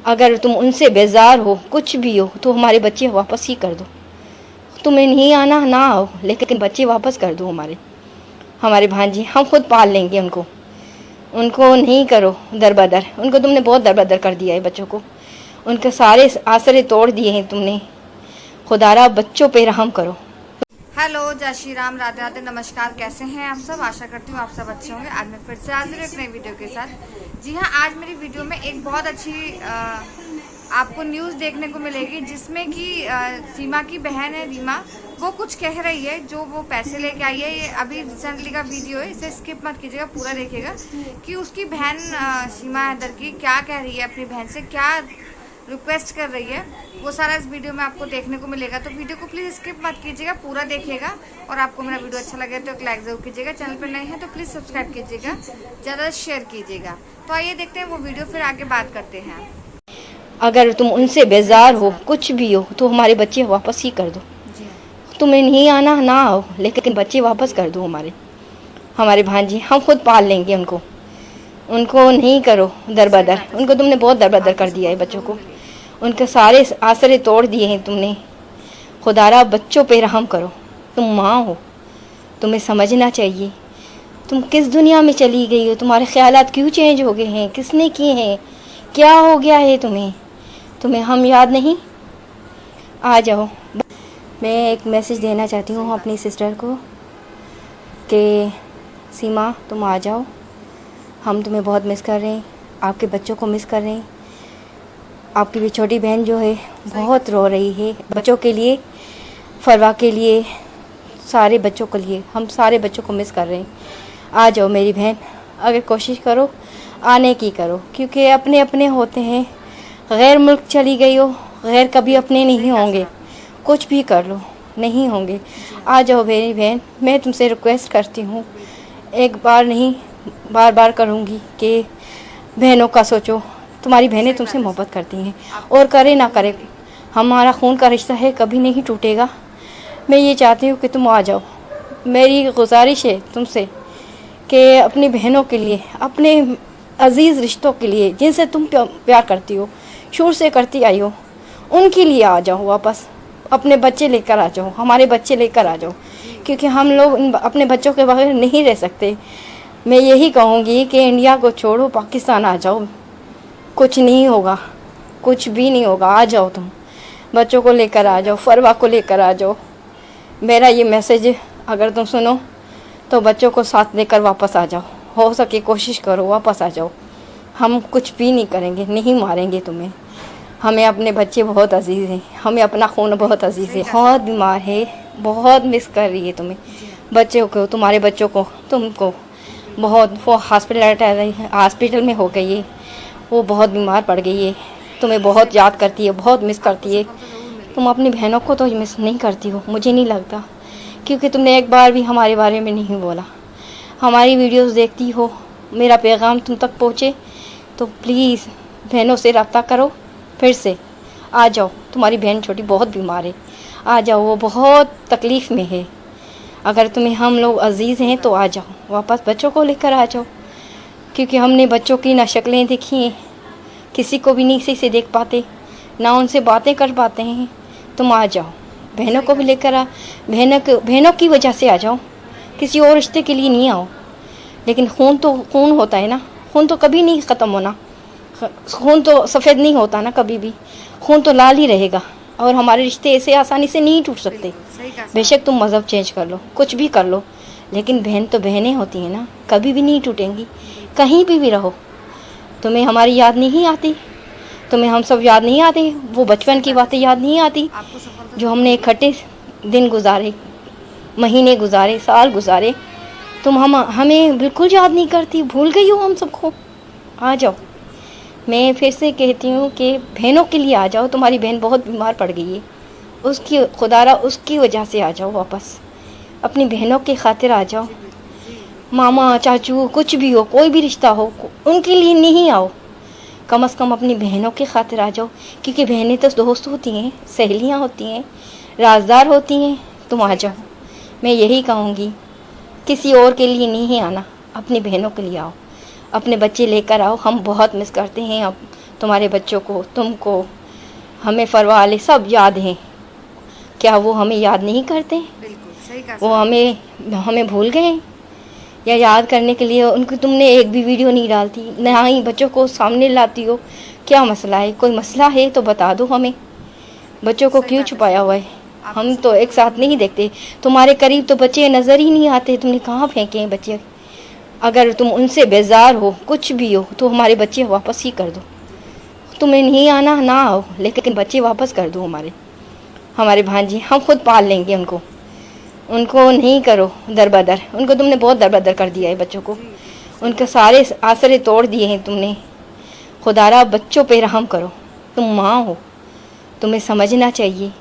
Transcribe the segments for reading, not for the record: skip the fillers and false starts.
अगर तुम उनसे बेजार हो, कुछ भी हो, तो हमारे बच्चे वापस ही कर दो। तुम्हें नहीं आना ना आओ, लेकिन बच्चे वापस कर दो हमारे भांजी। हम खुद पाल लेंगे उनको नहीं करो दरबदर। उनको तुमने बहुत दरबदर कर दिया है बच्चों को, उनके सारे आसरे तोड़ दिए हैं तुमने। खुदारा बच्चों पे रहम करो। हेलो, जय श्री राम, राधे राधे, नमस्कार। कैसे हैं आप सब? आशा करती हूँ आप सब अच्छे होंगे। आज मैं फिर से हाजिर हूँ एक नई वीडियो के साथ। जी हाँ, आज मेरी वीडियो में एक बहुत अच्छी आपको न्यूज़ देखने को मिलेगी, जिसमें कि सीमा की बहन है रीमा, वो कुछ कह रही है। जो वो पैसे लेके आई है, ये अभी रिसेंटली का वीडियो है, इसे स्किप मत कीजिएगा, पूरा देखिएगा कि उसकी बहन सीमा हैदर की क्या कह रही है, अपनी बहन से क्या रिक्वेस्ट कर रही है, वो सारा इस वीडियो में आपको देखने को मिलेगा। तो वीडियो को प्लीज़ स्किप मत कीजिएगा, पूरा देखिएगा। और आपको मेरा वीडियो अच्छा लगे तो एक लाइक ज़रूर कीजिएगा। चैनल पर नए हैं तो प्लीज़ सब्सक्राइब कीजिएगा, ज़्यादा शेयर कीजिएगा। तो आइए देखते हैं वो वीडियो, फिर आगे बात करते हैं। अगर तुम उनसे बेजार हो, कुछ भी हो, तो हमारे बच्चे वापस ही कर दो। तुम्हें नहीं आना ना आओ, लेकिन बच्चे वापस कर दो हमारे भांजी। हम खुद पाल लेंगे उनको नहीं करो दरबदर। उनको तुमने बहुत दरबदर कर दिया है बच्चों को, उनके सारे आसरे तोड़ दिए हैं तुमने। खुदारा बच्चों पे रहम करो। तुम माँ हो, तुम्हें समझना चाहिए तुम किस दुनिया में चली गई हो। तुम्हारे ख्यालात क्यों चेंज हो गए हैं, किसने किए हैं, क्या हो गया है तुम्हें हम याद नहीं? आ जाओ। मैं एक मैसेज देना चाहती हूँ अपनी सिस्टर को कि सीमा तुम आ जाओ, हम तुम्हें बहुत मिस कर रहे हैं, आपके बच्चों को मिस कर रहे हैं। आपकी भी छोटी बहन जो है बहुत रो रही है बच्चों के लिए, फरवा के लिए, सारे बच्चों के लिए। हम सारे बच्चों को मिस कर रहे हैं। आ जाओ मेरी बहन, अगर कोशिश करो आने की करो, क्योंकि अपने अपने होते हैं। गैर मुल्क चली गई हो, गैर कभी अपने नहीं होंगे। कुछ भी कर लो, नहीं होंगे। आ जाओ मेरी बहन, मैं तुमसे रिक्वेस्ट करती हूँ, एक बार नहीं बार बार करूँगी कि बहनों का सोचो। तुम्हारी बहनें तुमसे मोहब्बत करती हैं, और करे ना करे हमारा खून का रिश्ता है, कभी नहीं टूटेगा। मैं ये चाहती हूँ कि तुम आ जाओ। मेरी गुजारिश है तुमसे कि अपनी बहनों के लिए, अपने अजीज़ रिश्तों के लिए, जिनसे तुम प्यार करती हो, शुरू से करती आई हो, उनके लिए आ जाओ वापस। अपने बच्चे लेकर आ जाओ, हमारे बच्चे लेकर आ जाओ, क्योंकि हम लोग अपने बच्चों के बगैर नहीं रह सकते। मैं यही कहूँगी कि इंडिया को छोड़ो, पाकिस्तान आ जाओ। कुछ नहीं होगा, कुछ भी नहीं होगा। आ जाओ तुम, बच्चों को लेकर आ जाओ, फरवा को लेकर आ जाओ। मेरा ये मैसेज अगर तुम सुनो तो बच्चों को साथ लेकर वापस आ जाओ। हो सके कोशिश करो, वापस आ जाओ। हम कुछ भी नहीं करेंगे, नहीं मारेंगे तुम्हें। हमें अपने बच्चे बहुत अजीज़ हैं, हमें अपना खून बहुत अजीज़ है। बहुत बीमार है, बहुत मिस कर रही है तुम्हें, बच्चों को, तुम्हारे बच्चों को, तुमको बहुत। वो हॉस्पिटल में हो गई है, वो बहुत बीमार पड़ गई है, तुम्हें बहुत याद करती है, बहुत मिस करती है। तुम अपनी बहनों को तो मिस नहीं करती हो, मुझे नहीं लगता, क्योंकि तुमने एक बार भी हमारे बारे में नहीं बोला। हमारी वीडियोस देखती हो, मेरा पैगाम तुम तक पहुँचे तो प्लीज़ बहनों से रब्ता करो। फिर से आ जाओ, तुम्हारी बहन छोटी बहुत बीमार है, आ जाओ, वो बहुत तकलीफ़ में है। अगर तुम्हें हम लोग अजीज़ हैं तो आ जाओ वापस, बच्चों को लेकर आ जाओ, क्योंकि हमने बच्चों की ना शक्लें देखी हैं, किसी को भी नहीं सही से देख पाते, ना उनसे बातें कर पाते हैं। तुम आ जाओ, बहनों को भी लेकर आ। बहनों की वजह से आ जाओ, किसी और रिश्ते के लिए नहीं आओ। लेकिन खून तो खून होता है ना, खून तो कभी नहीं ख़त्म होना, खून तो सफ़ेद नहीं होता ना कभी भी, खून तो लाल ही रहेगा। और हमारे रिश्ते ऐसे आसानी से नहीं टूट सकते। बेशक तुम मज़हब चेंज कर लो, कुछ भी कर लो, लेकिन बहन तो बहनें होती हैं ना, कभी भी नहीं टूटेंगी। कहीं भी रहो। तुम्हें हमारी याद नहीं आती? तुम्हें हम सब याद नहीं आते? वो बचपन की बातें याद नहीं आती जो हमने इकट्ठे दिन गुजारे, महीने गुजारे, साल गुजारे? तुम हमें बिल्कुल याद नहीं करती, भूल गई हो हम सबको? आ जाओ। मैं फिर से कहती हूँ कि बहनों के लिए आ जाओ। तुम्हारी बहन बहुत बीमार पड़ गई है, उसकी खुदारा उसकी वजह से आ जाओ वापस। अपनी बहनों की खातिर आ जाओ। मामा चाचू कुछ भी हो, कोई भी रिश्ता हो, उनके लिए नहीं आओ, कम से कम अपनी बहनों की खातिर आ जाओ, क्योंकि बहनें तो दोस्त होती हैं, सहेलियाँ होती हैं, राजदार होती हैं। तुम आ जाओ, मैं यही कहूँगी, किसी और के लिए नहीं आना, अपनी बहनों के लिए आओ, अपने बच्चे लेकर आओ। हम बहुत मिस करते हैं अब तुम्हारे बच्चों को, तुमको, हमें फरवा वाले सब याद हैं। क्या वो हमें याद नहीं करते? बिल्कुल सही कहा। वो हमें भूल गए या याद करने के लिए उनको तुमने एक भी वीडियो नहीं डालती, ना ही बच्चों को सामने लाती हो। क्या मसला है? कोई मसला है तो बता दो हमें। बच्चों को क्यों छुपाया हुआ है? हम तो एक साथ नहीं देखते। तुम्हारे करीब तो बच्चे नज़र ही नहीं आते। तुमने कहाँ फेंके हैं बच्चे? अगर तुम उनसे बेजार हो, कुछ भी हो, तो हमारे बच्चे वापस ही कर दो। तुम्हें नहीं आना ना आओ, लेकिन बच्चे वापस कर दो हमारे भांजे। हम खुद पाल लेंगे उनको नहीं करो दरबदर। उनको तुमने बहुत दरबदर कर दिया है बच्चों को। उनके सारे आसरे तोड़ दिए हैं तुमने। खुदारा बच्चों पे रहम करो। तुम माँ हो, तुम्हें समझना चाहिए।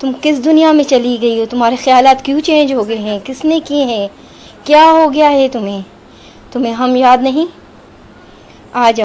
तुम किस दुनिया में चली गई हो? तुम्हारे ख्यालात क्यों चेंज हो गए हैं? किसने किए हैं? क्या हो गया है तुम्हें हम याद नहीं? आ जाओ।